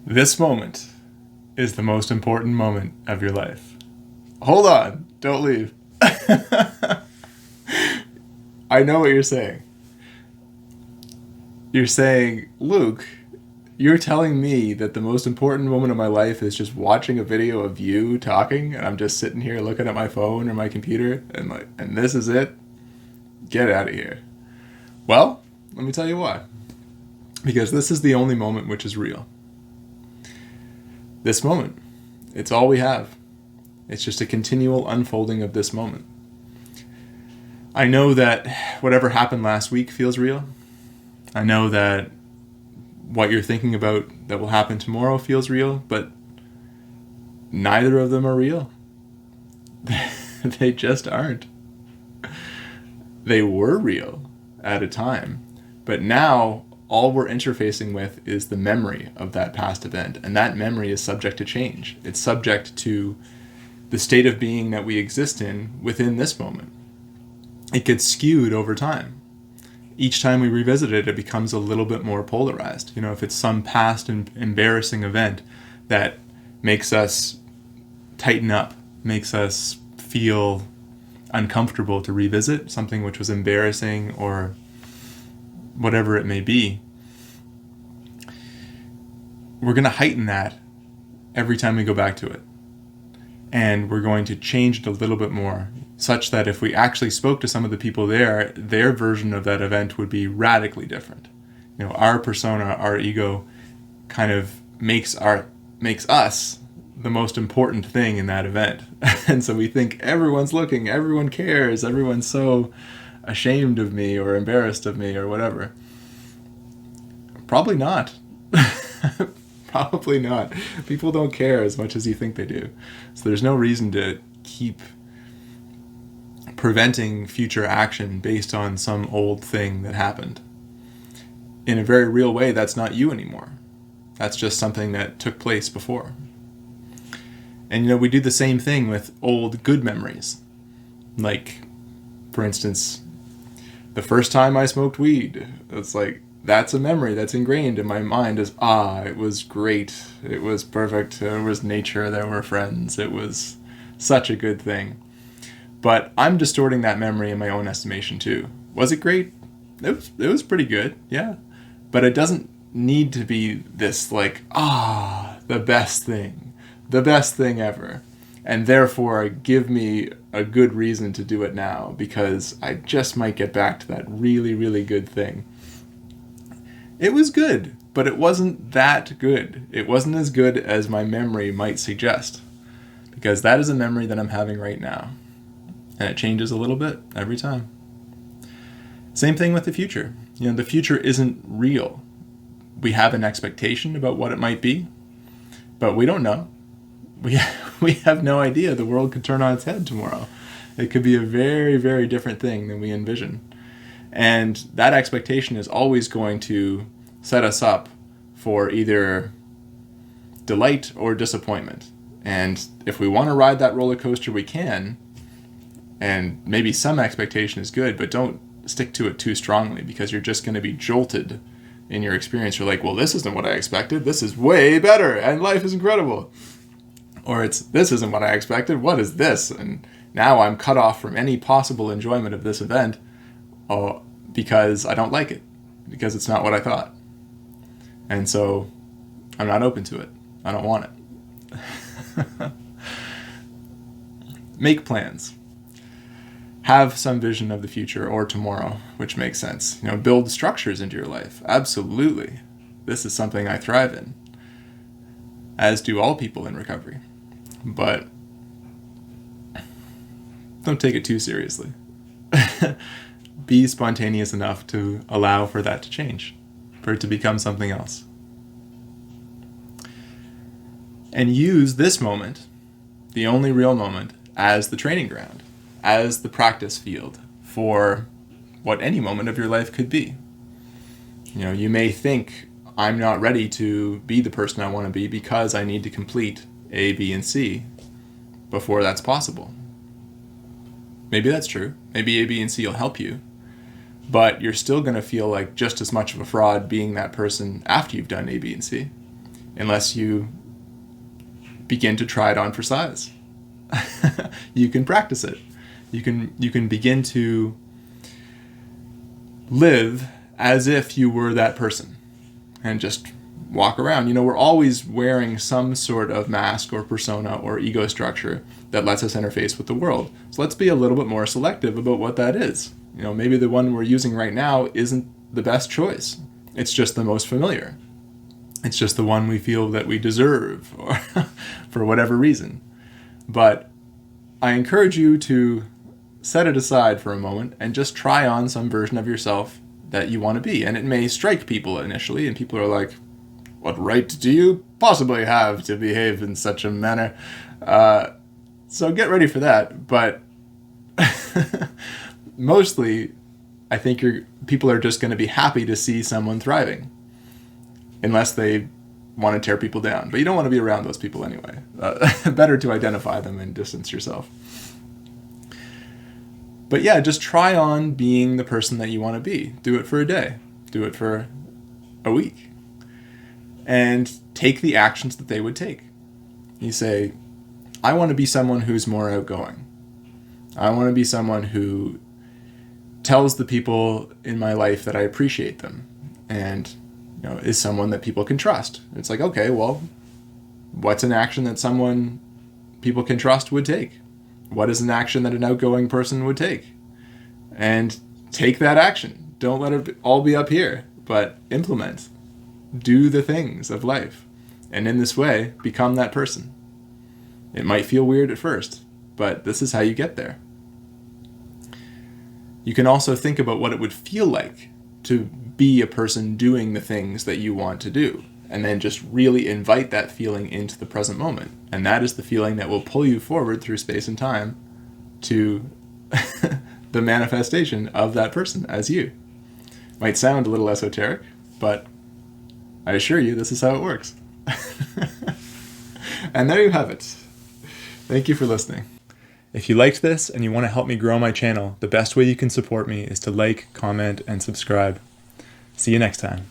This moment is the most important moment of your life. Hold on, don't leave. I know what you're saying. You're saying, Luke, you're telling me that the most important moment of my life is just watching a video of you talking, and I'm just sitting here looking at my phone or my computer, and this is it? Get out of here. Well, let me tell you why. Because this is the only moment which is real. This moment. It's all we have. It's just a continual unfolding of this moment. I know that whatever happened last week feels real. I know that what you're thinking about that will happen tomorrow feels real, but neither of them are real. They just aren't. They were real at a time, but now all we're interfacing with is the memory of that past event, and that memory is subject to change. It's subject to the state of being that we exist in within this moment. It gets skewed over time. Each time we revisit it, it becomes a little bit more polarized. You know, if it's some past embarrassing event that makes us tighten up, makes us feel uncomfortable to revisit something which was embarrassing or whatever it may be, we're going to heighten that every time we go back to it. And we're going to change it a little bit more, such that if we actually spoke to some of the people there, their version of that event would be radically different. You know, our persona, our ego kind of makes us the most important thing in that event. And so we think everyone's looking, everyone cares, everyone's so ashamed of me or embarrassed of me or whatever. Probably not. Probably not. People don't care as much as you think they do. So there's no reason to keep preventing future action based on some old thing that happened. In a very real way, that's not you anymore. That's just something that took place before. And you know, we do the same thing with old good memories. Like, for instance, the first time I smoked weed, it's like, that's a memory that's ingrained in my mind as, it was great, it was perfect, there was nature, there were friends, it was such a good thing. But I'm distorting that memory in my own estimation too. Was it great? It was pretty good, yeah. But it doesn't need to be this like, the best thing ever. And therefore give me a good reason to do it now, because I just might get back to that really, really good thing. It was good, but it wasn't that good. It wasn't as good as my memory might suggest, because that is a memory that I'm having right now. And it changes a little bit every time. Same thing with the future. You know, the future isn't real. We have an expectation about what it might be, but we don't know. We have no idea. The world could turn on its head tomorrow. It could be a very, very different thing than we envision. And that expectation is always going to set us up for either delight or disappointment. And if we want to ride that roller coaster, we can. And maybe some expectation is good, but don't stick to it too strongly, because you're just going to be jolted in your experience. You're like, well, this isn't what I expected. This is way better, and life is incredible. Or this isn't what I expected. What is this? And now I'm cut off from any possible enjoyment of this event. Because I don't like it, because it's not what I thought. And so I'm not open to it. I don't want it. Make plans. Have some vision of the future or tomorrow, which makes sense. You know, build structures into your life. Absolutely. This is something I thrive in, as do all people in recovery. But don't take it too seriously. Be spontaneous enough to allow for that to change, for it to become something else. And use this moment, the only real moment, as the training ground, as the practice field for what any moment of your life could be. You know, you may think, I'm not ready to be the person I want to be because I need to complete A, B, and C before that's possible. Maybe that's true. Maybe A, B, and C will help you. But you're still going to feel like just as much of a fraud being that person after you've done A, B, and C. unless you begin to try it on for size. You can practice it. You can begin to live as if you were that person and just walk around. We're always wearing some sort of mask or persona or ego structure that lets us interface with the world. So let's be a little bit more selective about what that is. Maybe the one we're using right now isn't the best choice. It's just the most familiar. It's just the one we feel that we deserve, or for whatever reason. But I encourage you to set it aside for a moment and just try on some version of yourself that you want to be. And it may strike people initially, and people are like, what right do you possibly have to behave in such a manner? So get ready for that. But mostly, I think people are just going to be happy to see someone thriving, unless they want to tear people down. But you don't want to be around those people anyway. Better to identify them and distance yourself. But yeah, just try on being the person that you want to be. Do it for a day. Do it for a week. And take the actions that they would take. You say, I want to be someone who's more outgoing. I want to be someone who tells the people in my life that I appreciate them, and is someone that people can trust. It's like, okay, well, what's an action that people can trust would take? What is an action that an outgoing person would take? And take that action. Don't let it all be up here, but implement. Do the things of life. And in this way, become that person. It might feel weird at first, but this is how you get there. You can also think about what it would feel like to be a person doing the things that you want to do, and then just really invite that feeling into the present moment. And that is the feeling that will pull you forward through space and time to the manifestation of that person as you. Might sound a little esoteric, but I assure you this is how it works. And there you have it. Thank you for listening. If you liked this and you want to help me grow my channel, the best way you can support me is to like, comment, and subscribe. See you next time.